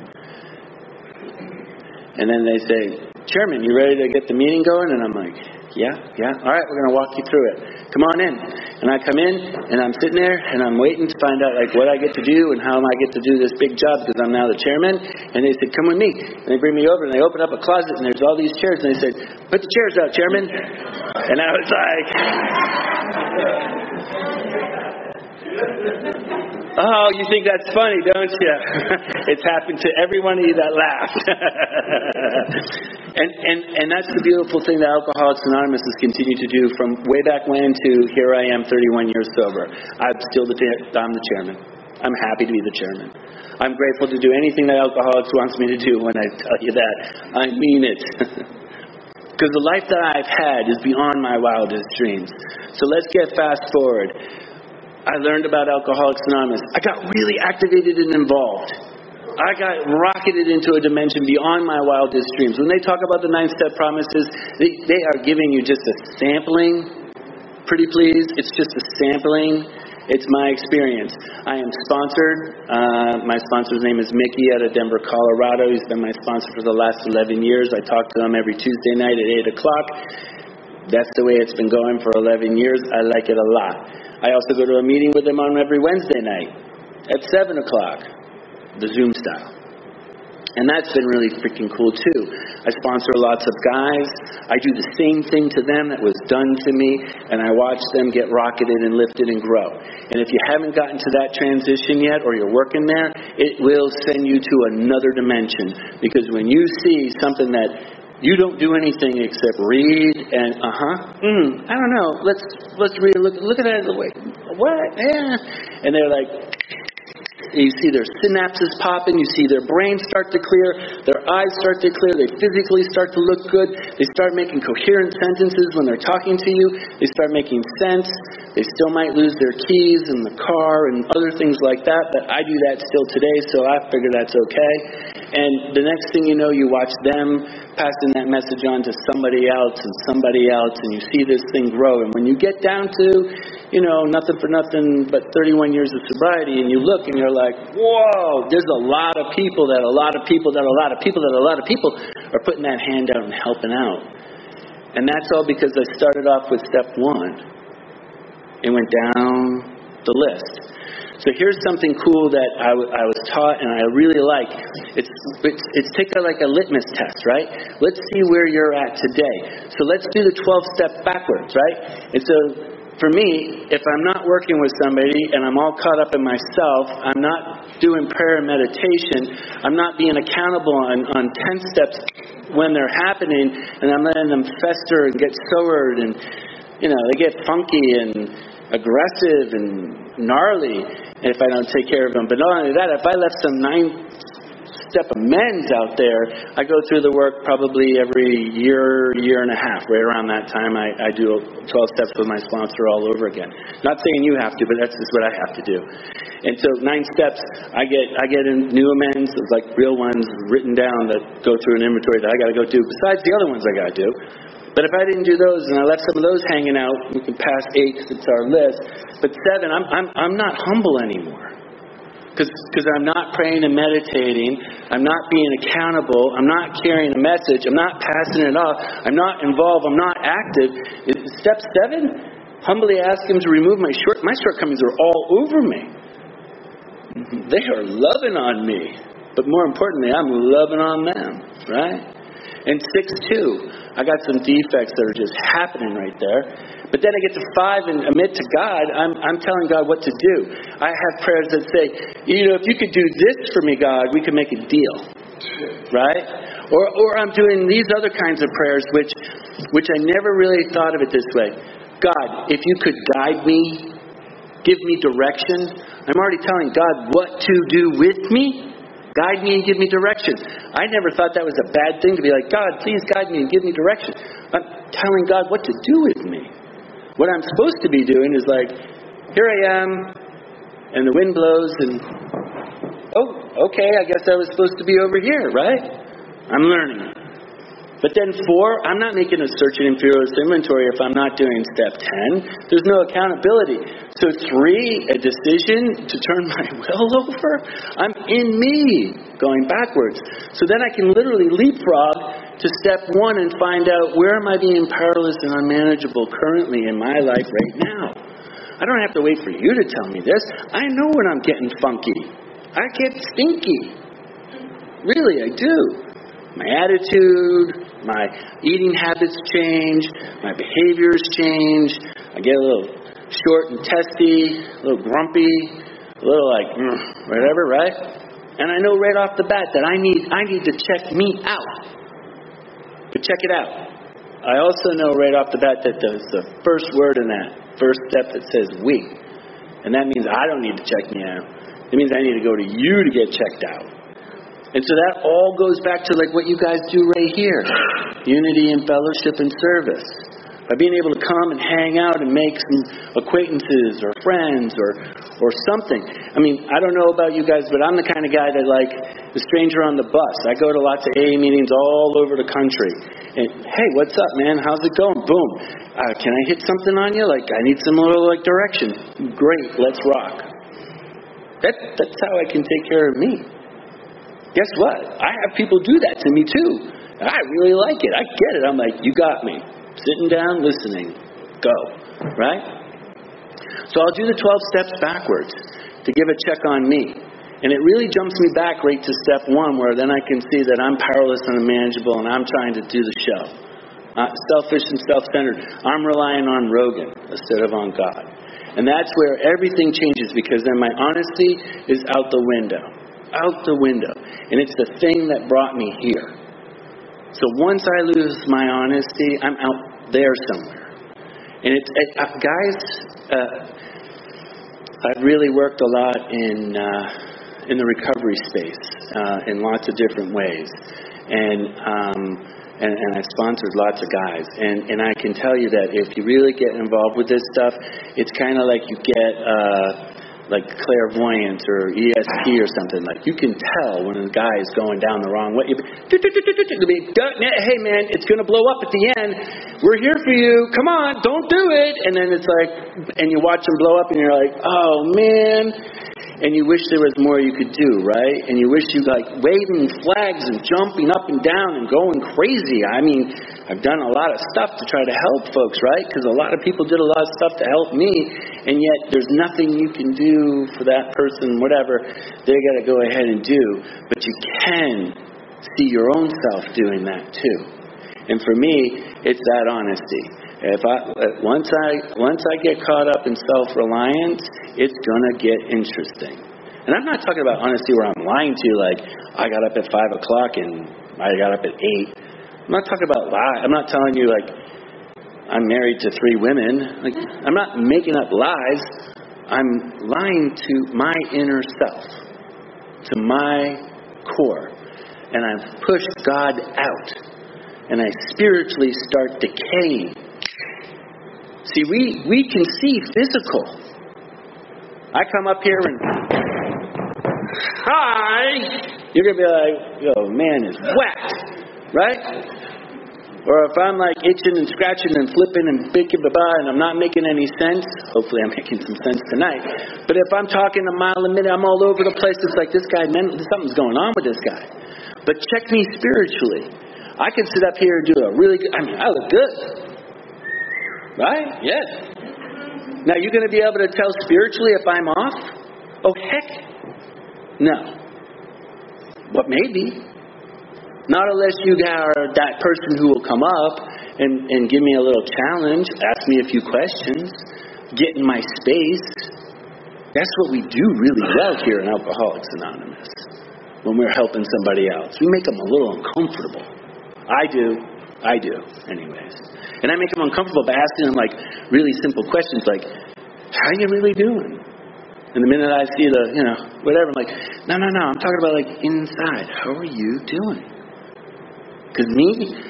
And then they say, Chairman, you ready to get the meeting going? And I'm like, yeah. All right, we're going to walk you through it. Come on in. And I come in and I'm sitting there and I'm waiting to find out what I get to do and how I get to do this big job because I'm now the chairman. And they said, come with me. And they bring me over and they open up a closet and there's all these chairs. And they said, put the chairs out, Chairman. And I was like, oh, you think that's funny, don't you? It's happened to every one of you that laughed. And that's the beautiful thing that Alcoholics Anonymous has continued to do from way back when to here I am 31 years sober. I'm the chairman. I'm happy to be the chairman. I'm grateful to do anything that Alcoholics wants me to do. When I tell you that, I mean it. Because the life that I've had is beyond my wildest dreams. So let's get fast forward. I learned about Alcoholics Anonymous. I got really activated and involved. I got rocketed into a dimension beyond my wildest dreams. When they talk about the 9-step promises, they are giving you just a sampling. Pretty please, it's just a sampling. It's my experience. I am sponsored. My sponsor's name is Mickey out of Denver, Colorado. He's been my sponsor for the last 11 years. I talk to him every Tuesday night at 8 o'clock. That's the way it's been going for 11 years. I like it a lot. I also go to a meeting with them on every Wednesday night at 7 o'clock, the Zoom style. And that's been really freaking cool too. I sponsor lots of guys. I do the same thing to them that was done to me, and I watch them get rocketed and lifted and grow. And if you haven't gotten to that transition yet, or you're working there, it will send you to another dimension. Because when you see something that you don't do anything except read and I don't know. Let's read. Look at that. Wait, what? Yeah. And they're like. You see their synapses popping. You see their brains start to clear. Their eyes start to clear. They physically start to look good. They start making coherent sentences when they're talking to you. They start making sense. They still might lose their keys in the car and other things like that, but I do that still today, so I figure that's okay. And the next thing you know, you watch them passing that message on to somebody else, and you see this thing grow. And when you get down to, nothing for nothing but 31 years of sobriety, and you look and you're like, whoa, there's a lot of people are putting that hand out and helping out. And that's all because I started off with step 1 and went down the list. So here's something cool that I was taught and I really like. It's take like a litmus test, right? Let's see where you're at today. So let's do the 12 steps backwards, right? And so for me, if I'm not working with somebody and I'm all caught up in myself, I'm not doing prayer and meditation, I'm not being accountable on 10 steps when they're happening, and I'm letting them fester and get soured and, they get funky and aggressive and gnarly if I don't take care of them. But not only that, if I left some 9-step amends out there, I go through the work probably every year and a half. Right around that time, I do 12 steps with my sponsor all over again. Not saying you have to, but that's just what I have to do. And so 9 steps, I get in new amends, like real ones written down that go through an inventory that I got to go do, besides the other ones I got to do. But if I didn't do those and I left some of those hanging out, we can pass 8 because it's our list. But 7, I'm not humble anymore. Because I'm not praying and meditating. I'm not being accountable. I'm not carrying a message. I'm not passing it off. I'm not involved. I'm not active. Step 7, humbly ask Him to remove my shortcomings are all over me. They are loving on me. But more importantly, I'm loving on them. Right? And 6-2, I got some defects that are just happening right there. But then I get to 5 and admit to God, I'm telling God what to do. I have prayers that say, if you could do this for me, God, we could make a deal. Right? Or I'm doing these other kinds of prayers, which I never really thought of it this way. God, if you could guide me, give me direction. I'm already telling God what to do with me. Guide me and give me direction. I never thought that was a bad thing to be like, God, please guide me and give me direction. I'm telling God what to do with me. What I'm supposed to be doing is like, here I am, and the wind blows, and, okay, I guess I was supposed to be over here, right? I'm learning. But then 4, I'm not making a search and inferiority inventory if I'm not doing step 10. There's no accountability. So 3, a decision to turn my will over. I'm in me, going backwards. So then I can literally leapfrog to step 1 and find out where am I being powerless and unmanageable currently in my life right now. I don't have to wait for you to tell me this. I know when I'm getting funky. I get stinky. Really, I do. My attitude, my eating habits change, my behaviors change. I get a little short and testy, a little grumpy, a little like, whatever, right? And I know right off the bat that I need to check me out. To check it out. I also know right off the bat that there's the first word in that first step that says we. And that means I don't need to check me out. It means I need to go to you to get checked out. And so that all goes back to like what you guys do right here. Unity and fellowship and service. By being able to come and hang out and make some acquaintances or friends or something. I mean, I don't know about you guys, but I'm the kind of guy that like the stranger on the bus. I go to lots of AA meetings all over the country. And, hey, what's up, man? How's it going? Boom. Can I hit something on you? Like, I need some little like direction. Great, let's rock. That's how I can take care of me. Guess what? I have people do that to me too. I really like it. I get it. I'm like, you got me. Sitting down, listening. Go. Right? So I'll do the 12 steps backwards to give a check on me. And it really jumps me back right to step 1, where then I can see that I'm powerless and unmanageable and I'm trying to do the show. Selfish and self-centered. I'm relying on Rogan instead of on God. And that's where everything changes, because then my honesty is out the window. Out the window. And it's the thing that brought me here. So once I lose my honesty, I'm out there somewhere. And guys, I've really worked a lot in the recovery space in lots of different ways. And I've sponsored lots of guys. And I can tell you that if you really get involved with this stuff, it's kind of like you get like clairvoyance or ESP or something. Like you can tell when a guy is going down the wrong way. Hey man, it's going to blow up at the end. We're here for you. Come on, don't do it. And then it's like, and you watch them blow up and you're like, oh man. And you wish there was more you could do, right? And you wish you like waving flags and jumping up and down and going crazy. I mean, I've done a lot of stuff to try to help folks, right? Because a lot of people did a lot of stuff to help me, and yet there's nothing you can do for that person, whatever they got to go ahead and do. But you can see your own self doing that too. And for me, it's that honesty. Once I get caught up in self-reliance, it's gonna get interesting. And I'm not talking about honesty where I'm lying to you, like I got up at 5 o'clock and I got up at 8. I'm not talking about lie. I'm not telling you like I'm married to 3 women. Like I'm not making up lies. I'm lying to my inner self, to my core, and I've pushed God out, and I spiritually start decaying. See, we can see physical. I come up here and, hi! You're going to be like, yo, man is whacked, right? Or if I'm like itching and scratching and flipping and bicking and I'm not making any sense, hopefully I'm making some sense tonight. But if I'm talking a mile a minute, I'm all over the place, it's like this guy, man, something's going on with this guy. But check me spiritually. I can sit up here and do a really good, I look good. Right? Yes. Now, you're going to be able to tell spiritually if I'm off? Oh, heck no. But maybe. Not unless you are that person who will come up and give me a little challenge, ask me a few questions, get in my space. That's what we do really well here in Alcoholics Anonymous when we're helping somebody else. We make them a little uncomfortable. I do, anyways. And I make them uncomfortable by asking them, like, really simple questions, like, how are you really doing? And the minute I see the, whatever, I'm like, no, I'm talking about, like, inside. How are you doing? Because me,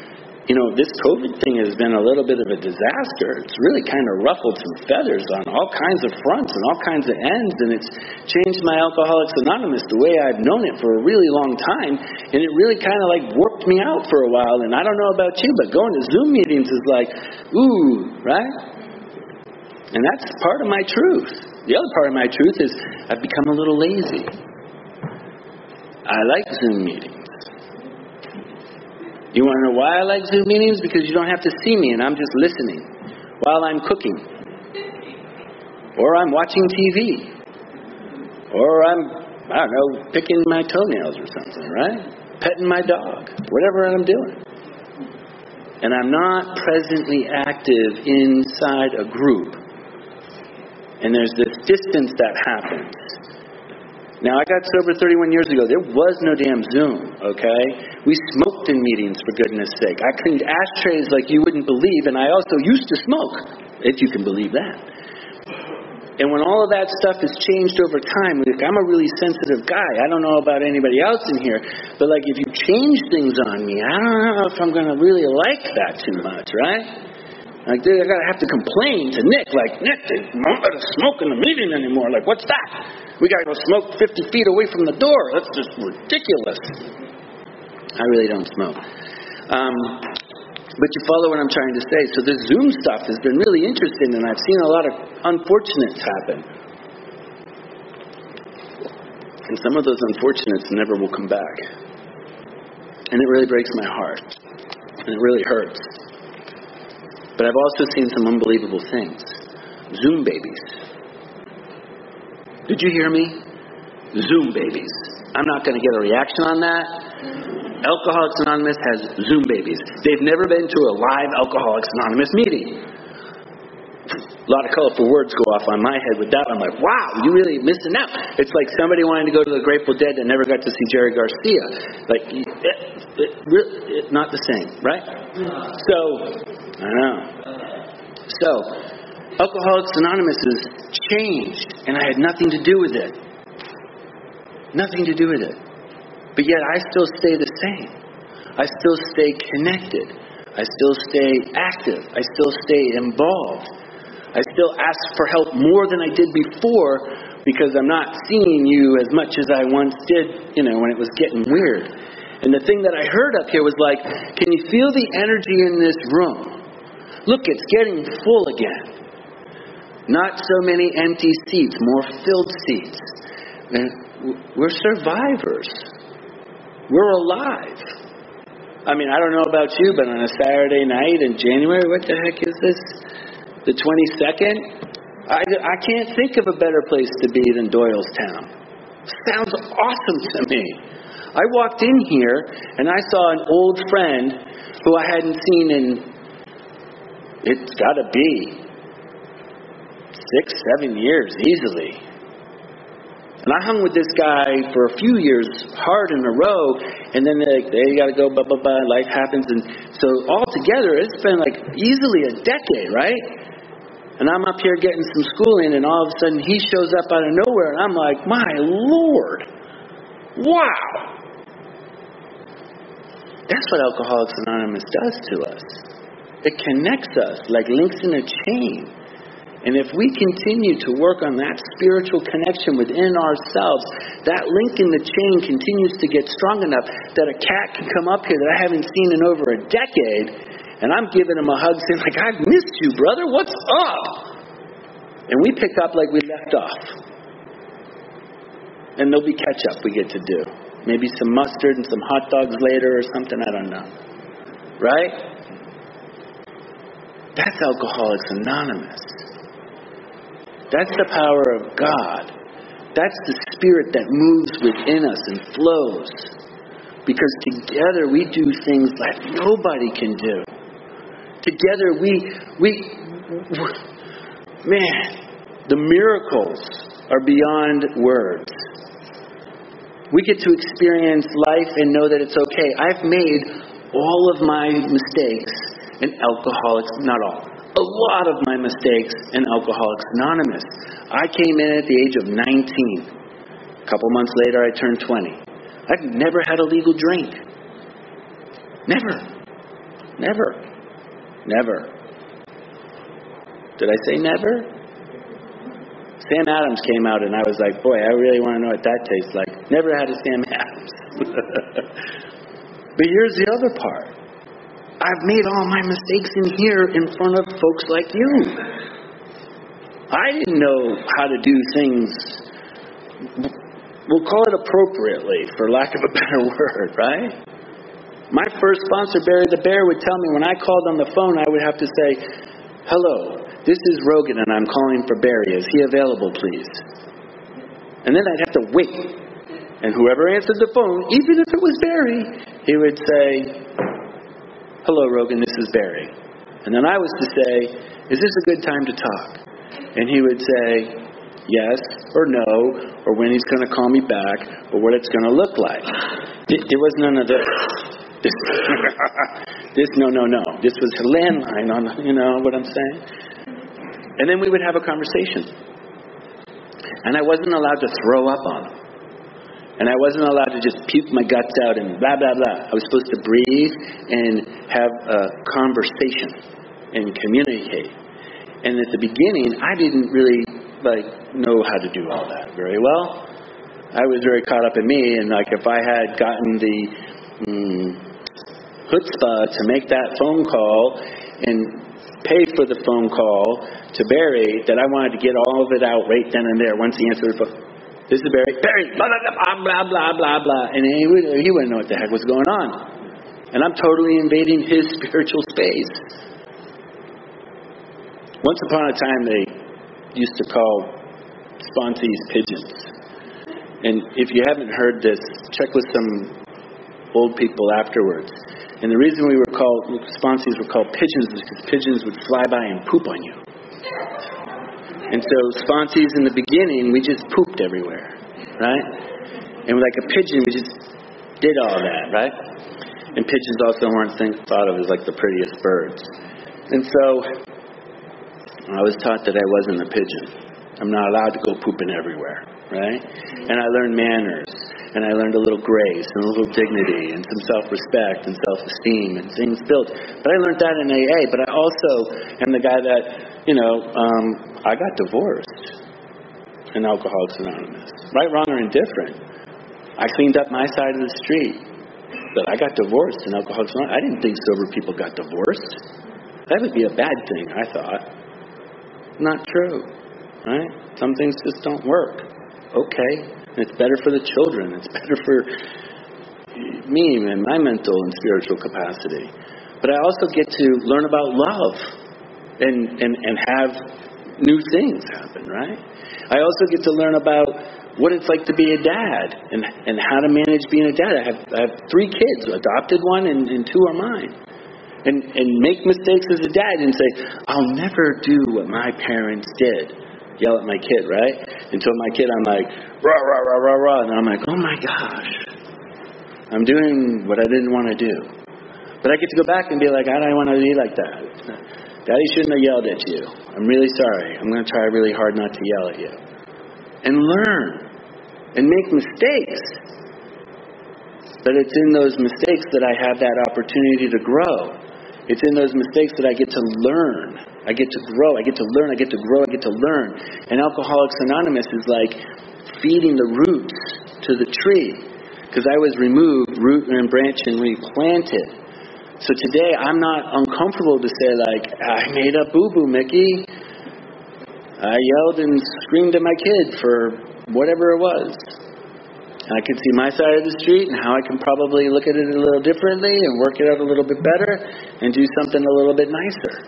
this COVID thing has been a little bit of a disaster. It's really kind of ruffled some feathers on all kinds of fronts and all kinds of ends, and it's changed my Alcoholics Anonymous the way I've known it for a really long time, and it really kind of like warped me out for a while. And I don't know about you, but going to Zoom meetings is like, ooh, right? And that's part of my truth. The other part of my truth is I've become a little lazy. I like Zoom meetings. You want to know why I like Zoom meetings? Because you don't have to see me and I'm just listening while I'm cooking. Or I'm watching TV. Or I'm, picking my toenails or something, right? Petting my dog. Whatever I'm doing. And I'm not presently active inside a group. And there's this distance that happens. Now, I got sober 31 years ago. There was no damn Zoom, okay? We smoked in meetings, for goodness sake. I cleaned ashtrays like you wouldn't believe, and I also used to smoke, if you can believe that. And when all of that stuff has changed over time, like, I'm a really sensitive guy. I don't know about anybody else in here, but like if you change things on me, I don't know if I'm going to really like that too much, right? Like, I gotta have to complain to Nick, like, Nick, they won't let us smoke in the meeting anymore. Like, what's that? We gotta go smoke 50 feet away from the door. That's just ridiculous. I really don't smoke. But you follow what I'm trying to say. So this Zoom stuff has been really interesting, and I've seen a lot of unfortunates happen. And some of those unfortunates never will come back. And it really breaks my heart. And it really hurts. But I've also seen some unbelievable things. Zoom babies. Did you hear me? Zoom babies. I'm not going to get a reaction on that. Alcoholics Anonymous has Zoom babies. They've never been to a live Alcoholics Anonymous meeting. A lot of colorful words go off on my head with that. I'm like, wow, you really missing out. It's like somebody wanting to go to the Grateful Dead that never got to see Jerry Garcia. Like, not the same, right? So, I know. So, Alcoholics Anonymous has changed, and I had nothing to do with it. Nothing to do with it. But yet I still stay the same. I still stay connected. I still stay active. I still stay involved. I still ask for help more than I did before because I'm not seeing you as much as I once did, when it was getting weird. And the thing that I heard up here was like, can you feel the energy in this room? Look, it's getting full again. Not so many empty seats, more filled seats. And we're survivors. We're alive. I mean, I don't know about you, but on a Saturday night in January, what the heck is this? The 22nd? I can't think of a better place to be than Doylestown. Sounds awesome to me. I walked in here and I saw an old friend who I hadn't seen in, it's got to be 6-7 years easily. And I hung with this guy for a few years hard in a row, and then they got to go, blah, blah, blah, life happens. And so altogether, it's been like easily a decade, right? And I'm up here getting some schooling, and all of a sudden he shows up out of nowhere, and I'm like, my Lord, wow. That's what Alcoholics Anonymous does to us. It connects us like links in a chain. And if we continue to work on that spiritual connection within ourselves, that link in the chain continues to get strong enough that a cat can come up here that I haven't seen in over a decade, and I'm giving him a hug saying, like, I've missed you, brother. What's up? And we pick up like we left off. And there'll be catch-up we get to do. Maybe some mustard and some hot dogs later or something, I don't know. Right? That's Alcoholics Anonymous. That's the power of God. That's the spirit that moves within us and flows. Because together we do things that nobody can do. Together man, the miracles are beyond words. We get to experience life and know that it's okay. I've made all of my mistakes in Alcoholics, not all. A lot of my mistakes in Alcoholics Anonymous. I came in at the age of 19. A couple months later, I turned 20. I've never had a legal drink. Never. Did I say never? Sam Adams came out and I was like, boy, I really want to know what that tastes like. Never had a Sam Adams. But here's the other part. I've made all my mistakes in here in front of folks like you. I didn't know how to do things, we'll call it appropriately, for lack of a better word, right? My first sponsor, Barry the Bear, would tell me when I called on the phone, I would have to say, hello, this is Rogan and I'm calling for Barry. Is he available, please? And then I'd have to wait. And whoever answered the phone, even if it was Barry, he would say, hello, Rogan, this is Barry. And then I was to say, is this a good time to talk? And he would say, yes or no, or when he's going to call me back, or what it's going to look like. There was none of this. No. This was a landline on, you know what I'm saying? And then we would have a conversation. And I wasn't allowed to throw up on him. And I wasn't allowed to just puke my guts out and blah, blah, blah. I was supposed to breathe and have a conversation and communicate. And at the beginning, I didn't really, know how to do all that very well. I was very caught up in me. And, if I had gotten the chutzpah to make that phone call and pay for the phone call to Barry, that I wanted to get all of it out right then and there once he answered the phone. This is Barry, blah, blah, blah, blah, blah. And he wouldn't know what the heck was going on. And I'm totally invading his spiritual space. Once upon a time, they used to call Sponsee's pigeons. And if you haven't heard this, check with some old people afterwards. And the reason Sponsees were called pigeons is because pigeons would fly by and poop on you. And so Sponsees in the beginning, we just pooped everywhere, right? And like a pigeon, we just did all that, right? And pigeons also weren't thought of as like the prettiest birds. And so I was taught that I wasn't a pigeon. I'm not allowed to go pooping everywhere, right? And I learned manners, and I learned a little grace, and a little dignity, and some self-respect, and self-esteem, and things built. But I learned that in AA, but I also am the guy that, I got divorced in Alcoholics Anonymous. Right, wrong, or indifferent. I cleaned up my side of the street, but I got divorced in Alcoholics Anonymous. I didn't think sober people got divorced. That would be a bad thing, I thought. Not true. Right? Some things just don't work. Okay. It's better for the children. It's better for me and my mental and spiritual capacity. But I also get to learn about love and have new things happen, right? I also get to learn about what it's like to be a dad and how to manage being a dad. I have 3 kids, adopted one and 2 are mine. And make mistakes as a dad and say, I'll never do what my parents did. Yell at my kid, right? Until my kid, I'm like, rah, rah, rah, rah, rah. And I'm like, oh my gosh. I'm doing what I didn't want to do. But I get to go back and be like, I don't want to be like that. Daddy shouldn't have yelled at you. I'm really sorry. I'm going to try really hard not to yell at you. And learn. And make mistakes. But it's in those mistakes that I have that opportunity to grow. It's in those mistakes that I get to learn. I get to grow. I get to learn. I get to grow. I get to learn. And Alcoholics Anonymous is like feeding the roots to the tree. Because I was removed, root and branch, and replanted. So today I'm not uncomfortable to say like, I made a boo-boo, Mickey. I yelled and screamed at my kid for whatever it was. I can see my side of the street and how I can probably look at it a little differently and work it out a little bit better and do something a little bit nicer.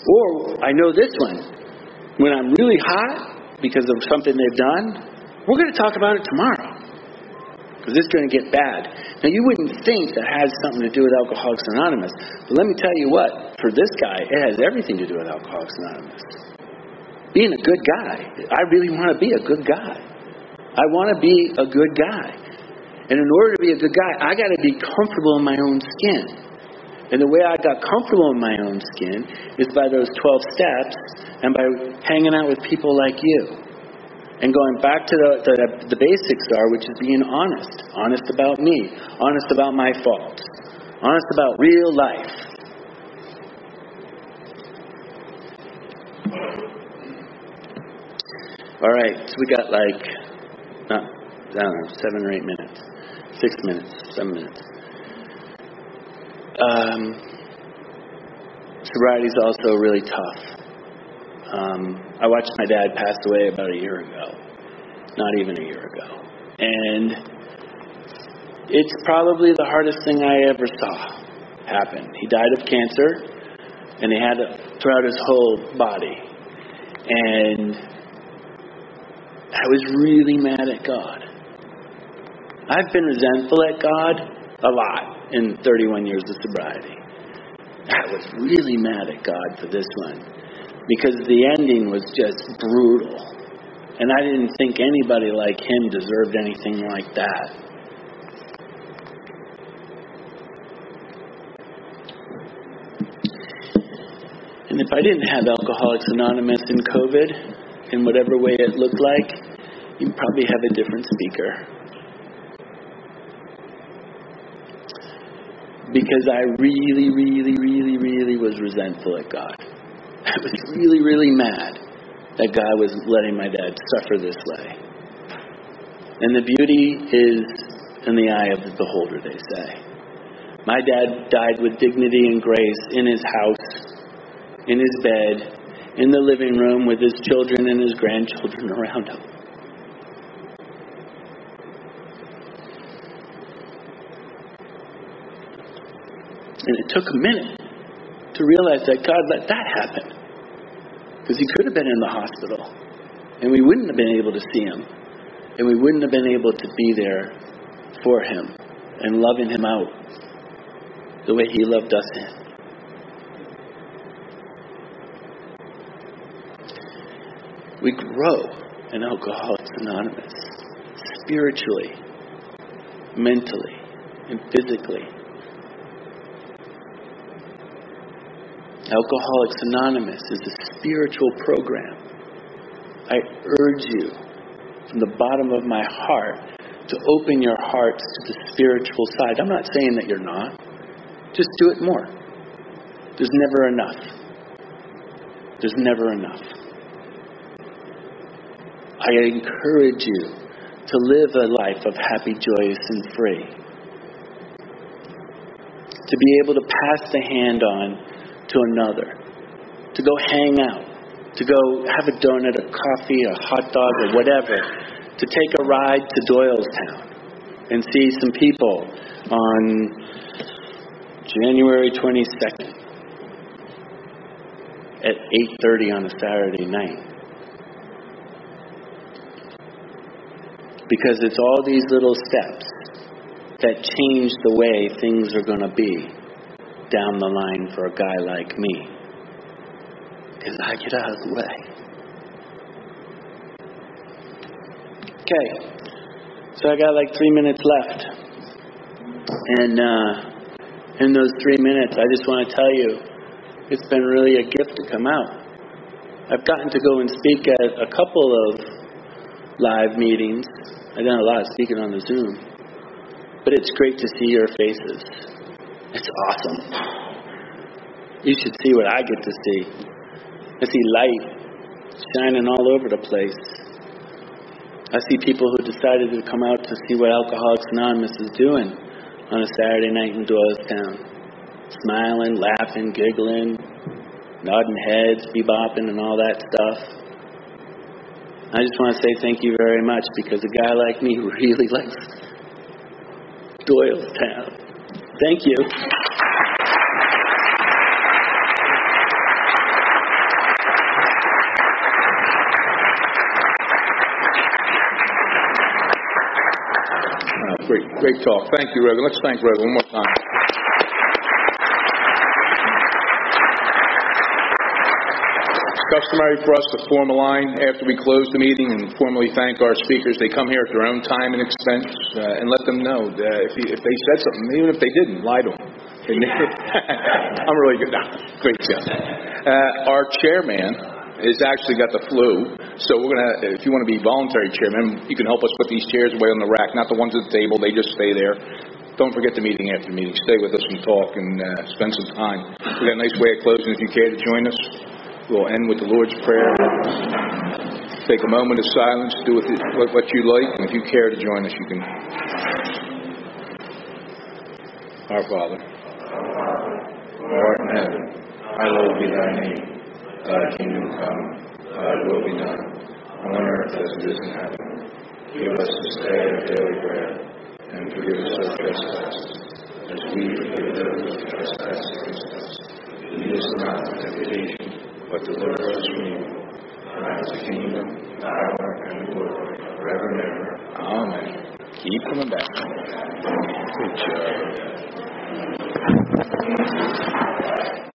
Or I know this one. When I'm really hot because of something they've done, we're going to talk about it tomorrow. Because it's going to get bad. Now, you wouldn't think that has something to do with Alcoholics Anonymous. But let me tell you what. For this guy, it has everything to do with Alcoholics Anonymous. Being a good guy. I really want to be a good guy. I want to be a good guy. And in order to be a good guy, I got to be comfortable in my own skin. And the way I got comfortable in my own skin is by those 12 steps and by hanging out with people like you. And going back to the basics are, which is being honest. Honest about me. Honest about my faults. Honest about real life. All right, so we got like, I don't know, 7 or 8 minutes. 6 minutes, 7 minutes. Sobriety is also really tough. I watched my dad pass away about a year ago. Not even a year ago. And it's probably the hardest thing I ever saw happen. He died of cancer, and he had it throughout his whole body. And I was really mad at God. I've been resentful at God a lot in 31 years of sobriety. I was really mad at God for this one because the ending was just brutal. And I didn't think anybody like him deserved anything like that. And if I didn't have Alcoholics Anonymous and COVID, in whatever way it looked like, you'd probably have a different speaker. Because I really, really, really, really was resentful at God. I was really, really mad that God was letting my dad suffer this way. And the beauty is in the eye of the beholder, they say. My dad died with dignity and grace in his house, in his bed, in the living room with his children and his grandchildren around him. And it took a minute to realize that God let that happen. Because he could have been in the hospital, and we wouldn't have been able to see him, and we wouldn't have been able to be there for him and loving him out the way he loved us in. We grow in Alcoholics Anonymous, spiritually, mentally, and physically. Alcoholics Anonymous is a spiritual program. I urge you from the bottom of my heart to open your hearts to the spiritual side. I'm not saying that you're not. Just do it more. There's never enough. There's never enough. I encourage you to live a life of happy, joyous, and free. To be able to pass the hand on to another. To go hang out. To go have a donut, a coffee, a hot dog, or whatever. To take a ride to Doylestown and see some people on January 22nd at 8:30 on a Saturday night. Because it's all these little steps that change the way things are going to be down the line for a guy like me. Because I get out of the way. Okay. So I got like 3 minutes left. And in those 3 minutes, I just want to tell you, it's been really a gift to come out. I've gotten to go and speak at a couple of live meetings. I've done a lot of speaking on the Zoom. But it's great to see your faces. It's awesome. You should see what I get to see. I see light shining all over the place. I see people who decided to come out to see what Alcoholics Anonymous is doing on a Saturday night in Doylestown. Smiling, laughing, giggling, nodding heads, bebopping, and all that stuff. I just want to say thank you very much, because a guy like me really likes Doylestown. Thank you. Great talk. Thank you, Rogan. Let's thank Rogan one more time. It's customary for us to form a line after we close the meeting and formally thank our speakers. They come here at their own time and expense, and let them know that if they said something, even if they didn't, lie to them. I'm really good now. Great job. Our chairman has actually got the flu, so we're gonna. If you want to be voluntary chairman, you can help us put these chairs away on the rack, not the ones at the table. They just stay there. Don't forget the meeting after the meeting. Stay with us and talk and spend some time. We got a nice way of closing. If you care to join us, we'll end with the Lord's Prayer. Take a moment of silence. Do with it what you like, and if you care to join us, you can. Our Father, who art in heaven, hallowed be thy name. Thy kingdom come, thy will be done, on earth as it is in heaven. Give us this day our daily bread, and forgive us our trespasses, as we forgive those who trespass against us. Lead us not into temptation, but deliver us from evil. For thine is the kingdom, power, and glory, forever and ever. Amen. Keep coming back. Good job.